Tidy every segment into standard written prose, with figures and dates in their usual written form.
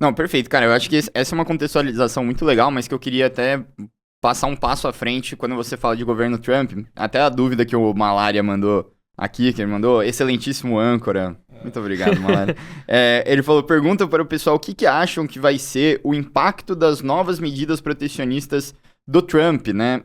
Não, perfeito, cara. Eu acho que essa é uma contextualização muito legal, mas que eu queria até passar um passo à frente quando você fala de governo Trump. Até a dúvida que o Malária mandou aqui, que ele mandou, excelentíssimo âncora. Muito obrigado, Malária. Ele falou, pergunta para o pessoal o que acham que vai ser o impacto das novas medidas protecionistas do Trump, né?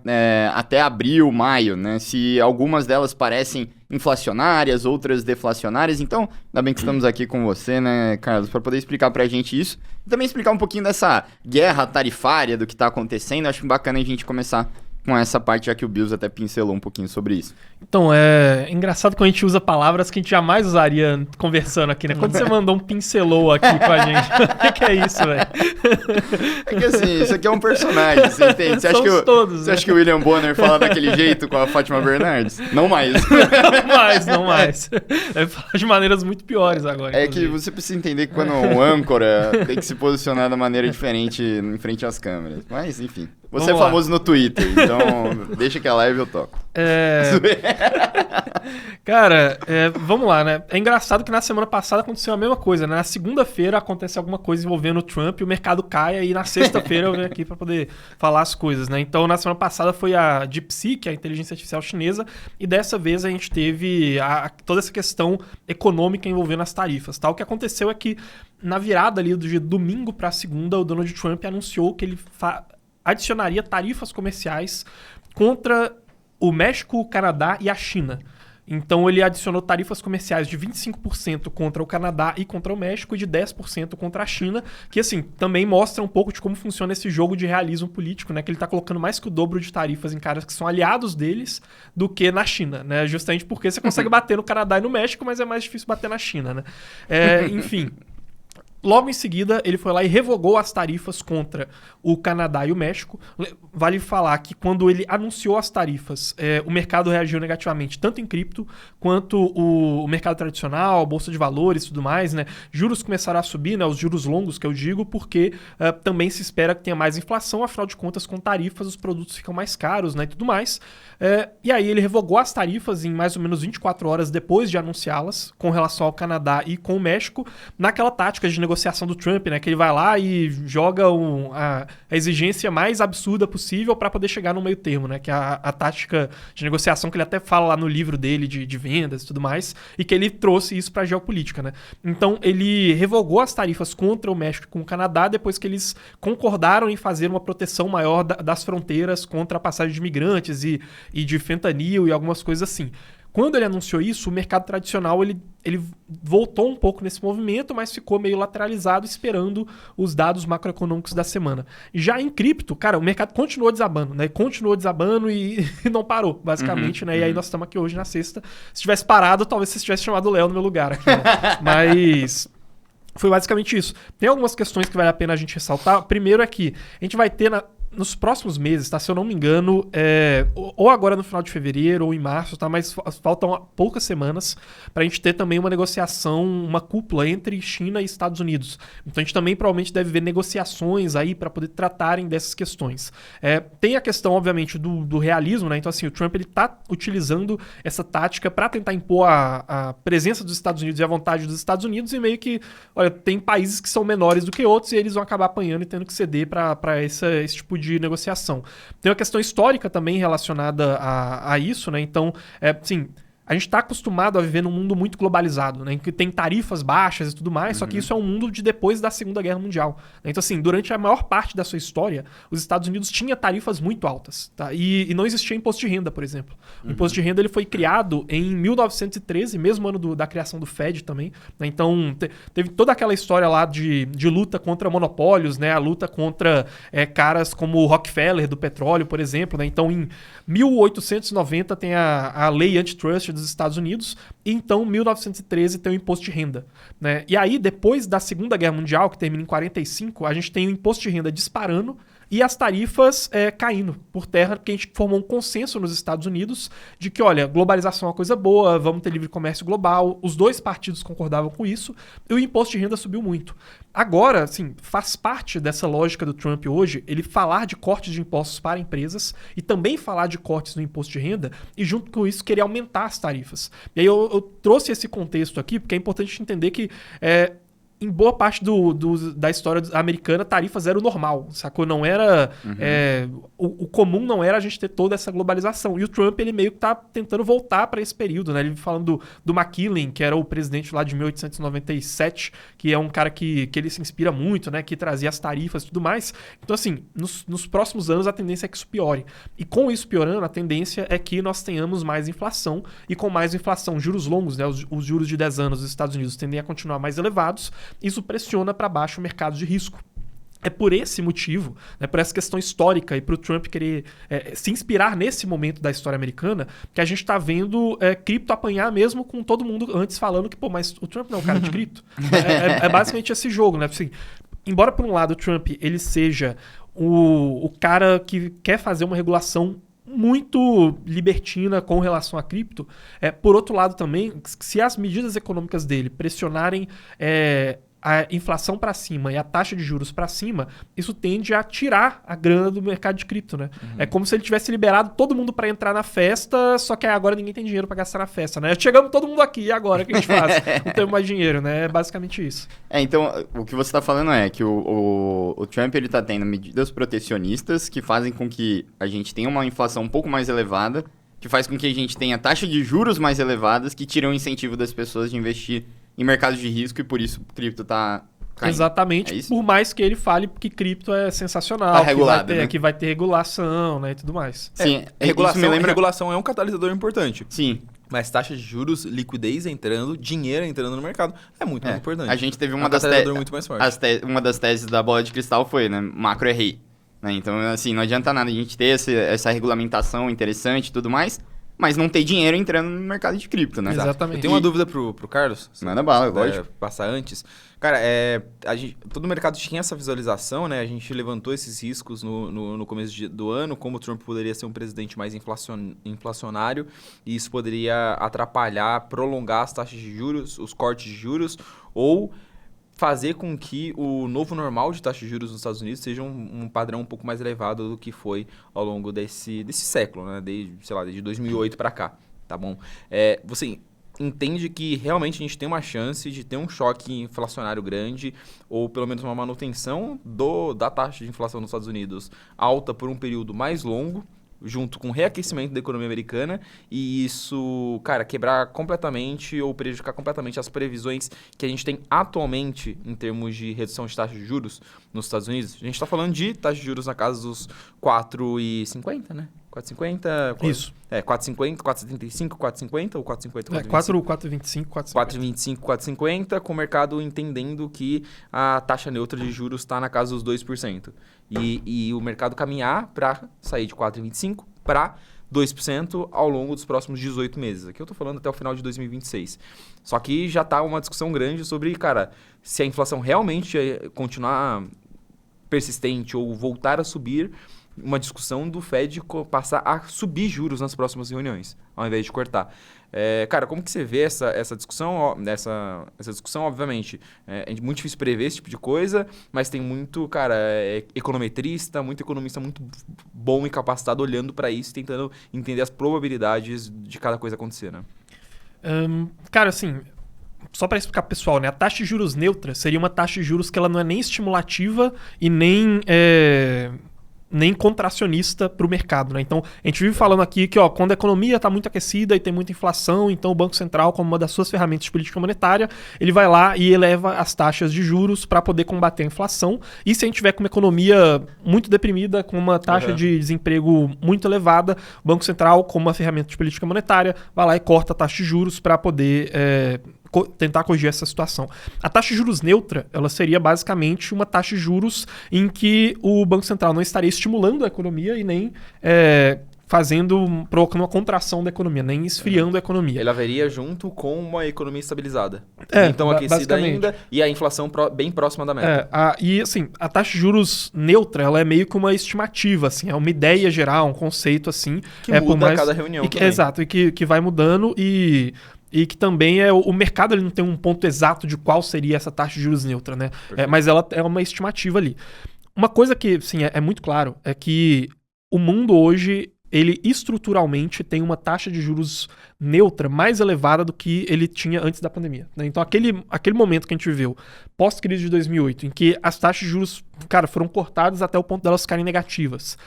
Até abril, maio, né? Se algumas delas parecem inflacionárias, outras deflacionárias. Então, ainda bem que estamos aqui com você, né, Carlos, para poder explicar pra gente isso. E também explicar um pouquinho dessa guerra tarifária do que tá acontecendo. Acho bacana a gente começar com essa parte, já que o Bills até pincelou um pouquinho sobre isso. Então, é engraçado quando a gente usa palavras que a gente jamais usaria conversando aqui, né? Quando você mandou um pincelou aqui com a gente, o que é isso, velho? É que assim, isso aqui é um personagem, você entende? Você acha, você acha que o William Bonner fala daquele jeito com a Fátima Bernardes? Não mais. Não mais. Deve falar de maneiras muito piores agora. É que você precisa entender que quando um âncora tem que se posicionar da maneira diferente em frente às câmeras. Mas, enfim. Você é famoso no Twitter, então deixa que a live eu toco. Cara, vamos lá, né? É engraçado que na semana passada aconteceu a mesma coisa, né? Na segunda-feira acontece alguma coisa envolvendo o Trump e o mercado cai, e na sexta-feira eu venho aqui pra poder falar as coisas, né? Então, na semana passada foi a DeepSeek, que é a inteligência artificial chinesa, e dessa vez a gente teve toda essa questão econômica envolvendo as tarifas, tá? O que aconteceu é que na virada ali do dia domingo pra segunda, o Donald Trump anunciou que ele adicionaria tarifas comerciais contra o México, o Canadá e a China. Então ele adicionou tarifas comerciais de 25% contra o Canadá e contra o México e de 10% contra a China, que assim, também mostra um pouco de como funciona esse jogo de realismo político, né? Que ele tá colocando mais que o dobro de tarifas em caras que são aliados deles do que na China, né? Justamente porque você consegue bater no Canadá e no México, mas é mais difícil bater na China, né? Enfim... Logo em seguida, ele foi lá e revogou as tarifas contra o Canadá e o México. Vale falar que quando ele anunciou as tarifas, o mercado reagiu negativamente, tanto em cripto quanto o mercado tradicional, bolsa de valores e tudo mais, né? Juros começaram a subir, né? Os juros longos que eu digo, porque também se espera que tenha mais inflação, afinal de contas, com tarifas os produtos ficam mais caros, né? E tudo mais. E aí ele revogou as tarifas em mais ou menos 24 horas depois de anunciá-las, com relação ao Canadá e com o México, naquela tática de negociação do Trump, né? Que ele vai lá e joga a exigência mais absurda possível para poder chegar no meio termo, né? Que é a tática de negociação que ele até fala lá no livro dele de vendas e tudo mais, e que ele trouxe isso para a geopolítica, né? Então ele revogou as tarifas contra o México e com o Canadá depois que eles concordaram em fazer uma proteção maior das fronteiras contra a passagem de imigrantes e de fentanil e algumas coisas assim. Quando ele anunciou isso, o mercado tradicional ele voltou um pouco nesse movimento, mas ficou meio lateralizado esperando os dados macroeconômicos da semana. Já em cripto, cara, o mercado continuou desabando, né? Continuou desabando e não parou, basicamente, né? E aí nós estamos aqui hoje na sexta. Se tivesse parado, talvez você tivesse chamado o Léo no meu lugar aqui, né? Mas... foi basicamente isso. Tem algumas questões que vale a pena a gente ressaltar. Primeiro é que a gente vai ter nos próximos meses, tá? Se eu não me engano, ou agora no final de fevereiro ou em março, tá? Mas faltam poucas semanas pra gente ter também uma negociação, uma cúpula entre China e Estados Unidos. Então a gente também provavelmente deve ver negociações aí para poder tratarem dessas questões. Tem a questão, obviamente, do realismo, né? Então assim, o Trump ele tá utilizando essa tática para tentar impor a presença dos Estados Unidos e a vontade dos Estados Unidos, e meio que, olha, tem países que são menores do que outros e eles vão acabar apanhando e tendo que ceder para esse tipo de negociação. Tem uma questão histórica também relacionada a isso, né? Então, assim, a gente está acostumado a viver num mundo muito globalizado, né? Em que tem tarifas baixas e tudo mais, só que isso é um mundo de depois da Segunda Guerra Mundial, né? Então, assim, durante a maior parte da sua história, os Estados Unidos tinha tarifas muito altas, tá? E não existia imposto de renda, por exemplo. O imposto de renda ele foi criado em 1913, mesmo ano da criação do Fed também, né? Então, teve toda aquela história lá de luta contra monopólios, né? A luta contra caras como o Rockefeller do petróleo, por exemplo, né? Então, em 1890 tem a lei antitrust dos Estados Unidos, e então, em 1913, tem o imposto de renda, né? E aí, depois da Segunda Guerra Mundial, que termina em 45, a gente tem o imposto de renda disparando e as tarifas caindo por terra, porque a gente formou um consenso nos Estados Unidos de que, olha, globalização é uma coisa boa, vamos ter livre comércio global, os dois partidos concordavam com isso, e o imposto de renda subiu muito. Agora, assim, faz parte dessa lógica do Trump hoje, ele falar de cortes de impostos para empresas e também falar de cortes no imposto de renda, e junto com isso querer aumentar as tarifas. E aí eu trouxe esse contexto aqui, porque é importante entender que em boa parte da história americana, tarifas era o normal, sacou? Não era... O comum não era a gente ter toda essa globalização. E o Trump, ele meio que tá tentando voltar para esse período, né? Ele falando do McKinley, que era o presidente lá de 1897, que é um cara que ele se inspira muito, né? Que trazia as tarifas e tudo mais. Então, assim, nos próximos anos, a tendência é que isso piore. E com isso piorando, a tendência é que nós tenhamos mais inflação. E com mais inflação, juros longos, né? Os juros de 10 anos dos Estados Unidos tendem a continuar mais elevados. Isso pressiona para baixo o mercado de risco. É por esse motivo, né, por essa questão histórica e para o Trump querer se inspirar nesse momento da história americana, que a gente está vendo cripto apanhar mesmo com todo mundo antes falando que, pô, mas o Trump não é o cara de cripto. É basicamente esse jogo, né? Assim, embora, por um lado, o Trump ele seja o cara que quer fazer uma regulação muito libertina com relação a cripto, por outro lado também, se as medidas econômicas dele pressionarem a inflação para cima e a taxa de juros para cima, isso tende a tirar a grana do mercado de cripto, né? É como se ele tivesse liberado todo mundo para entrar na festa, só que agora ninguém tem dinheiro para gastar na festa, né? Chegamos todo mundo aqui, e agora o que a gente faz? Não temos mais dinheiro, né? É basicamente isso. Então, o que você tá falando é que o Trump, ele tá tendo medidas protecionistas que fazem com que a gente tenha uma inflação um pouco mais elevada, que faz com que a gente tenha taxa de juros mais elevadas, que tiram o incentivo das pessoas de investir em mercados de risco e por isso o cripto tá caindo. Exatamente, por mais que ele fale que cripto é sensacional, tá regulado, que vai ter regulação, né, e tudo mais. Sim, regulação é um catalisador importante. Sim. Mas taxas de juros, liquidez entrando, dinheiro entrando no mercado é muito mais importante. A gente teve uma das teses da bola de cristal foi, né, macro é rei. Né? Então, assim, não adianta nada a gente ter essa regulamentação interessante e tudo mais, mas não ter dinheiro entrando no mercado de cripto, né? Exatamente. Eu tenho uma dúvida pro Carlos. Manda bala, lógico. Passar antes. Cara, todo o mercado tinha essa visualização, né? A gente levantou esses riscos no começo do ano, como o Trump poderia ser um presidente mais inflacionário, e isso poderia atrapalhar, prolongar as taxas de juros, os cortes de juros, ou fazer com que o novo normal de taxa de juros nos Estados Unidos seja um padrão um pouco mais elevado do que foi ao longo desse século, né? Desde 2008 para cá, tá bom? Você entende que realmente a gente tem uma chance de ter um choque inflacionário grande ou pelo menos uma manutenção da taxa de inflação nos Estados Unidos alta por um período mais longo, junto com o reaquecimento da economia americana, e isso, cara, quebrar completamente ou prejudicar completamente as previsões que a gente tem atualmente em termos de redução de taxa de juros nos Estados Unidos? A gente está falando de taxa de juros na casa dos 4,50, né? 4,50? Isso. 4,50, 4,75, 4,50 ou 4,50? 4,25, 4,25, 4,50, com o mercado entendendo que a taxa neutra de juros está na casa dos 2%. E o mercado caminhar para sair de 4,25 para 2% ao longo dos próximos 18 meses. Aqui eu estou falando até o final de 2026. Só que já está uma discussão grande sobre, cara, se a inflação realmente continuar persistente ou voltar a subir, uma discussão do Fed passar a subir juros nas próximas reuniões, ao invés de cortar. Cara, como que você vê essa discussão? Essa discussão, obviamente, é muito difícil prever esse tipo de coisa, mas tem muito, cara, econometrista, muito economista muito bom e capacitado olhando para isso, tentando entender as probabilidades de cada coisa acontecer, né? Cara, assim, só para explicar pro pessoal, né? A taxa de juros neutra seria uma taxa de juros que ela não é nem estimulativa e nem contracionista para o mercado, né? Então, a gente vive falando aqui que, quando a economia está muito aquecida e tem muita inflação, então o Banco Central, como uma das suas ferramentas de política monetária, ele vai lá e eleva as taxas de juros para poder combater a inflação. E se a gente tiver com uma economia muito deprimida, com uma taxa de desemprego muito elevada, o Banco Central, como uma ferramenta de política monetária, vai lá e corta a taxa de juros para poder tentar corrigir essa situação. A taxa de juros neutra, ela seria basicamente uma taxa de juros em que o Banco Central não estaria estimulando a economia e nem provocando uma contração da economia, nem esfriando a economia. Ele haveria junto com uma economia estabilizada. É, então aquecida basicamente. ainda e a inflação bem próxima da meta. E assim, a taxa de juros neutra, ela é meio que uma estimativa, assim, é uma ideia geral, um conceito assim. Que muda a cada reunião também. Exato, e que vai mudando e que também o mercado ele não tem um ponto exato de qual seria essa taxa de juros neutra, né? Mas ela é uma estimativa ali. Uma coisa que, sim, é muito claro, é que o mundo hoje ele estruturalmente tem uma taxa de juros neutra mais elevada do que ele tinha antes da pandemia, né? Então, aquele momento que a gente viveu, pós-crise de 2008, em que as taxas de juros, cara, foram cortadas até o ponto delas ficarem negativas,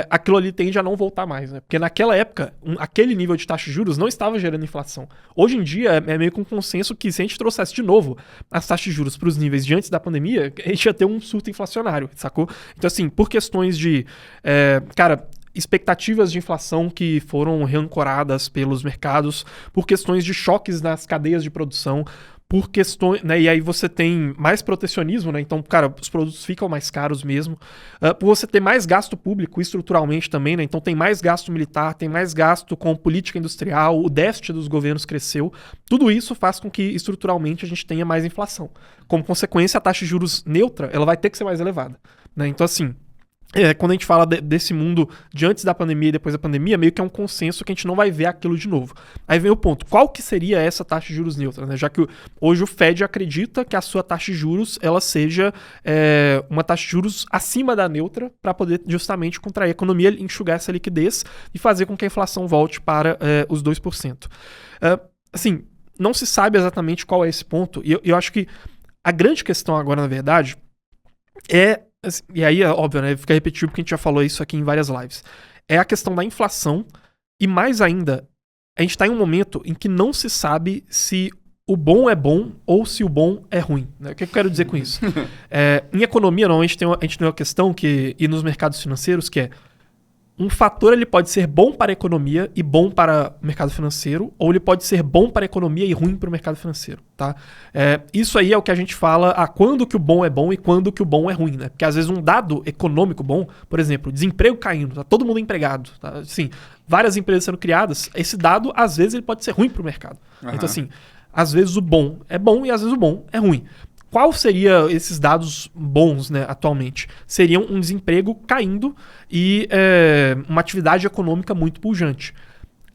aquilo ali tende a não voltar mais, né? Porque naquela época, aquele nível de taxa de juros não estava gerando inflação. Hoje em dia, é meio que um consenso que se a gente trouxesse de novo as taxas de juros para os níveis de antes da pandemia, a gente ia ter um surto inflacionário, sacou? Então, assim, por questões de, expectativas de inflação que foram reancoradas pelos mercados, por questões de choques nas cadeias de produção, por questões, né, e aí você tem mais protecionismo, né, então, cara, os produtos ficam mais caros mesmo, por você ter mais gasto público estruturalmente também, né, então tem mais gasto militar, tem mais gasto com política industrial, o déficit dos governos cresceu, tudo isso faz com que estruturalmente a gente tenha mais inflação. Como consequência, a taxa de juros neutra, ela vai ter que ser mais elevada, né, então assim, quando a gente fala desse mundo de antes da pandemia e depois da pandemia, meio que é um consenso que a gente não vai ver aquilo de novo. Aí vem o ponto, qual que seria essa taxa de juros neutra, né? Já que hoje o Fed acredita que a sua taxa de juros ela seja uma taxa de juros acima da neutra para poder justamente contrair a economia, enxugar essa liquidez e fazer com que a inflação volte para os 2%. Assim, não se sabe exatamente qual é esse ponto, e eu acho que a grande questão agora, na verdade, e aí, óbvio, né? Fica repetitivo porque a gente já falou isso aqui em várias lives. É a questão da inflação e, mais ainda, a gente está em um momento em que não se sabe se o bom é bom ou se o bom é ruim, né? O que eu quero dizer com isso? Em economia, normalmente a gente tem uma questão e nos mercados financeiros que é um fator ele pode ser bom para a economia e bom para o mercado financeiro, ou ele pode ser bom para a economia e ruim para o mercado financeiro, tá? Isso aí é o que a gente fala, quando que o bom é bom e quando que o bom é ruim, né? Porque às vezes um dado econômico bom, por exemplo, desemprego caindo, tá todo mundo empregado, tá? Assim, várias empresas sendo criadas, esse dado às vezes ele pode ser ruim para o mercado. Uhum. Então assim, às vezes o bom é bom e às vezes o bom é ruim. Qual seriam esses dados bons, né, atualmente? Seriam um desemprego caindo e uma atividade econômica muito pujante.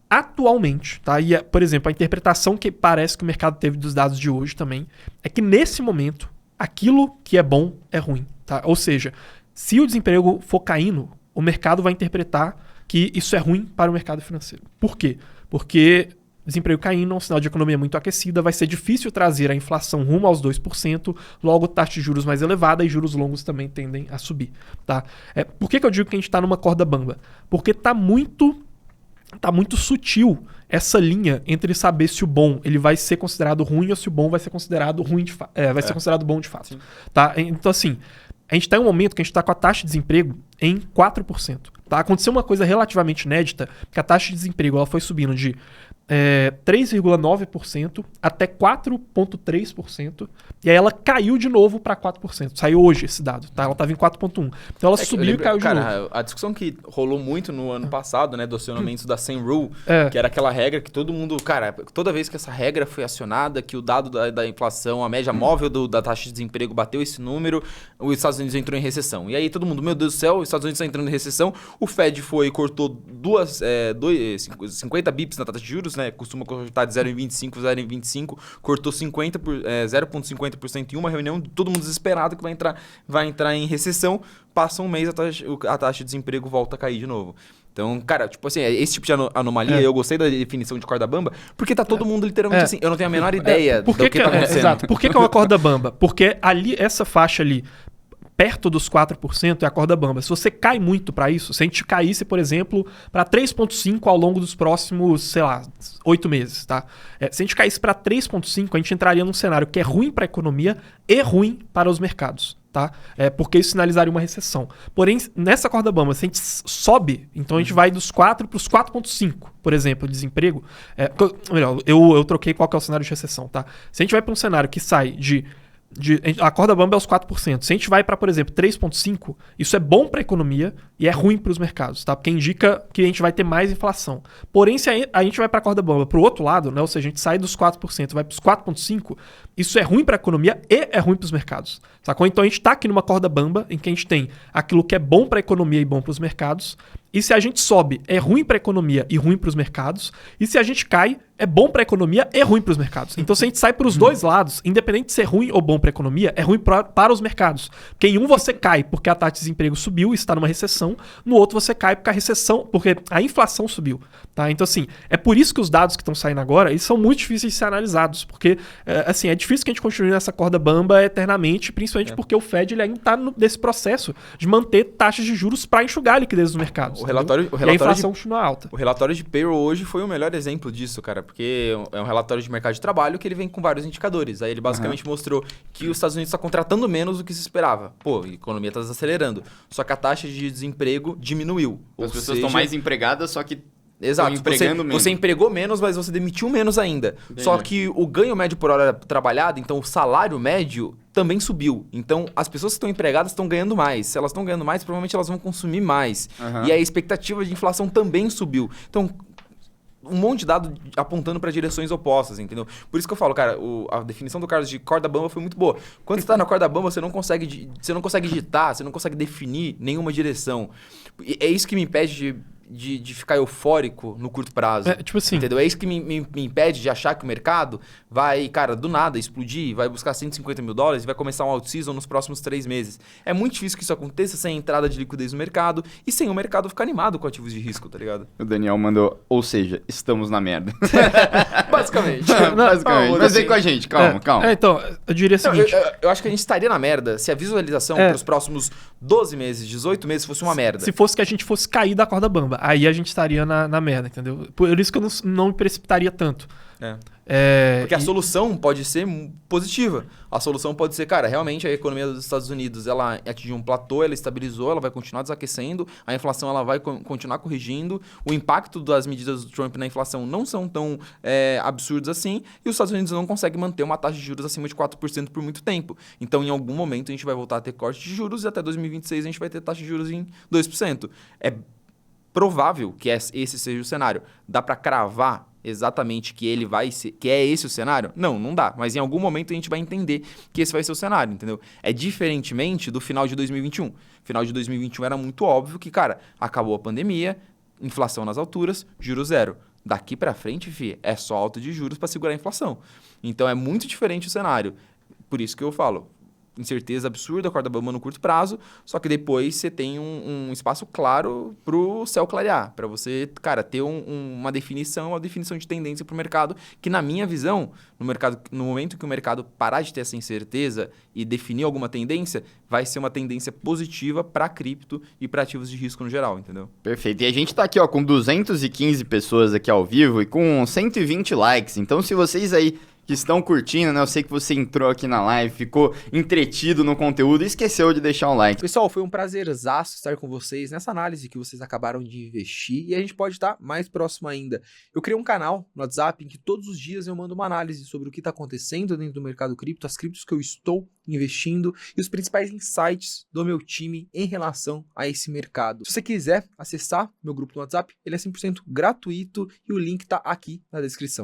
Atualmente, tá? E, por exemplo, a interpretação que parece que o mercado teve dos dados de hoje também é que, nesse momento, aquilo que é bom é ruim, tá? Ou seja, se o desemprego for caindo, o mercado vai interpretar que isso é ruim para o mercado financeiro. Por quê? Porque desemprego caindo é um sinal de economia muito aquecida, vai ser difícil trazer a inflação rumo aos 2%, logo taxa de juros mais elevada e juros longos também tendem a subir. Tá? Por que eu digo que a gente está numa corda bamba? Porque tá muito sutil essa linha entre saber se o bom ele vai ser considerado ruim ou se o bom vai ser considerado ruim ser considerado bom de fato. Tá? Então assim, a gente está em um momento que a gente está com a taxa de desemprego em 4%. Tá? Aconteceu uma coisa relativamente inédita, que a taxa de desemprego ela foi subindo de 3,9% até 4,3%, e aí ela caiu de novo para 4%. Saiu hoje esse dado, tá? Ela estava em 4,1%. Então ela subiu e caiu de novo. A discussão que rolou muito no ano passado, né, do acionamento da 100 Rule, que era aquela regra que todo mundo, cara, toda vez que essa regra foi acionada, que o dado da inflação, a média móvel da taxa de desemprego bateu esse número, os Estados Unidos entrou em recessão. E aí todo mundo, meu Deus do céu, os Estados Unidos estão entrando em recessão, o Fed foi e cortou 50 bips na taxa de juros, né? Costuma cortar de 0,25, 0,25, cortou 0,50% em uma reunião, todo mundo desesperado que vai entrar em recessão, passa um mês, a taxa de desemprego volta a cair de novo. Então, cara, tipo assim, esse tipo de anomalia, eu gostei da definição de corda bamba, porque tá todo mundo literalmente assim, eu não tenho a menor ideia do que tá acontecendo. Exato. Por que é uma corda bamba? Porque ali, essa faixa ali, perto dos 4% é a corda bamba. Se você cai muito para isso, se a gente caísse, por exemplo, para 3,5% ao longo dos próximos, sei lá, 8 meses, tá? Se a gente caísse para 3,5%, a gente entraria num cenário que é ruim para a economia e ruim para os mercados, tá? Porque isso sinalizaria uma recessão. Porém, nessa corda bamba, se a gente sobe, então a gente vai dos 4 para os 4,5%, por exemplo, de desemprego. Melhor, eu troquei qual que é o cenário de recessão, tá? Se a gente vai para um cenário que sai a corda bamba é os 4%. Se a gente vai para, por exemplo, 3,5%, isso é bom para a economia e é ruim para os mercados, tá? Porque indica que a gente vai ter mais inflação. Porém, se a gente vai para a corda bamba para o outro lado, né? Ou seja, a gente sai dos 4% e vai para os 4,5%, isso é ruim para a economia e é ruim para os mercados. Sacou? Então a gente tá aqui numa corda bamba em que a gente tem aquilo que é bom pra economia e bom pros mercados. E se a gente sobe, é ruim pra economia e ruim pros mercados. E se a gente cai, é bom pra economia e ruim pros mercados. Então se a gente sai pros dois lados, independente de ser ruim ou bom pra economia, é ruim para os mercados. Porque em um você cai porque a taxa de desemprego subiu e está numa recessão. No outro você cai porque a inflação subiu. Tá? Então assim, é por isso que os dados que estão saindo agora, eles são muito difíceis de ser analisados. Porque assim, é difícil que a gente continue nessa corda bamba eternamente, principalmente porque o Fed ele ainda está nesse processo de manter taxas de juros para enxugar a liquidez dos mercados. O relatório e a inflação continua alta. O relatório de payroll hoje foi o melhor exemplo disso, cara, porque é um relatório de mercado de trabalho que ele vem com vários indicadores. Aí ele basicamente mostrou que os Estados Unidos está contratando menos do que se esperava. Pô, a economia está desacelerando. Só que a taxa de desemprego diminuiu. As pessoas estão mais empregadas, só que exato, empregando menos. Você empregou menos, mas você demitiu menos ainda. Entendi. Só que o ganho médio por hora trabalhada, então o salário médio também subiu. Então as pessoas que estão empregadas estão ganhando mais. Se elas estão ganhando mais, provavelmente elas vão consumir mais. E a expectativa de inflação também subiu. Então um monte de dado apontando para direções opostas, entendeu? Por isso que eu falo, cara, a definição do Carlos de corda bamba foi muito boa. Quando você tá na corda bamba, você não consegue digitar, você não consegue definir nenhuma direção. E é isso que me impede de ficar eufórico no curto prazo. Tipo assim. Entendeu? É isso que me impede de achar que o mercado vai, cara, do nada explodir, vai buscar 150 mil dólares e vai começar um out-season nos próximos 3 meses. É muito difícil que isso aconteça sem entrada de liquidez no mercado e sem o mercado ficar animado com ativos de risco, tá ligado? O Daniel mandou, ou seja, estamos na merda. Basicamente. Basicamente. Mas vem com a gente, calma. Então, eu diria o seguinte. Eu acho que a gente estaria na merda se a visualização para os próximos 12 meses, 18 meses fosse uma merda. Se fosse que a gente fosse cair da corda bamba, aí a gente estaria na merda, entendeu? Por isso que eu não me precipitaria tanto. Porque a solução pode ser positiva. A solução pode ser, cara, realmente a economia dos Estados Unidos ela atingiu um platô, ela estabilizou, ela vai continuar desaquecendo, a inflação ela vai continuar corrigindo, o impacto das medidas do Trump na inflação não são tão absurdos assim, e os Estados Unidos não conseguem manter uma taxa de juros acima de 4% por muito tempo. Então, em algum momento, a gente vai voltar a ter corte de juros e até 2026 a gente vai ter taxa de juros em 2%. É provável que esse seja o cenário. Dá para cravar exatamente que ele vai ser, que é esse o cenário? Não dá. Mas em algum momento a gente vai entender que esse vai ser o cenário, entendeu? É diferentemente do final de 2021. Final de 2021 era muito óbvio que, cara, acabou a pandemia, inflação nas alturas, juros zero. Daqui para frente, é só alta de juros para segurar a inflação. Então é muito diferente o cenário. Por isso que eu falo, incerteza absurda, corda bamba no curto prazo, só que depois você tem um espaço claro pro céu clarear, para você, cara, ter uma definição de tendência pro mercado, que na minha visão, no momento que o mercado parar de ter essa incerteza e definir alguma tendência, vai ser uma tendência positiva para cripto e para ativos de risco no geral, entendeu? Perfeito. E a gente tá aqui, ó, com 215 pessoas aqui ao vivo e com 120 likes. Então, se vocês aí que estão curtindo, né? Eu sei que você entrou aqui na live, ficou entretido no conteúdo e esqueceu de deixar um like. Pessoal, foi um prazerzaço estar com vocês nessa análise que vocês acabaram de investir e a gente pode estar mais próximo ainda. Eu criei um canal no WhatsApp em que todos os dias eu mando uma análise sobre o que está acontecendo dentro do mercado cripto, as criptos que eu estou investindo e os principais insights do meu time em relação a esse mercado. Se você quiser acessar meu grupo no WhatsApp, ele é 100% gratuito e o link está aqui na descrição.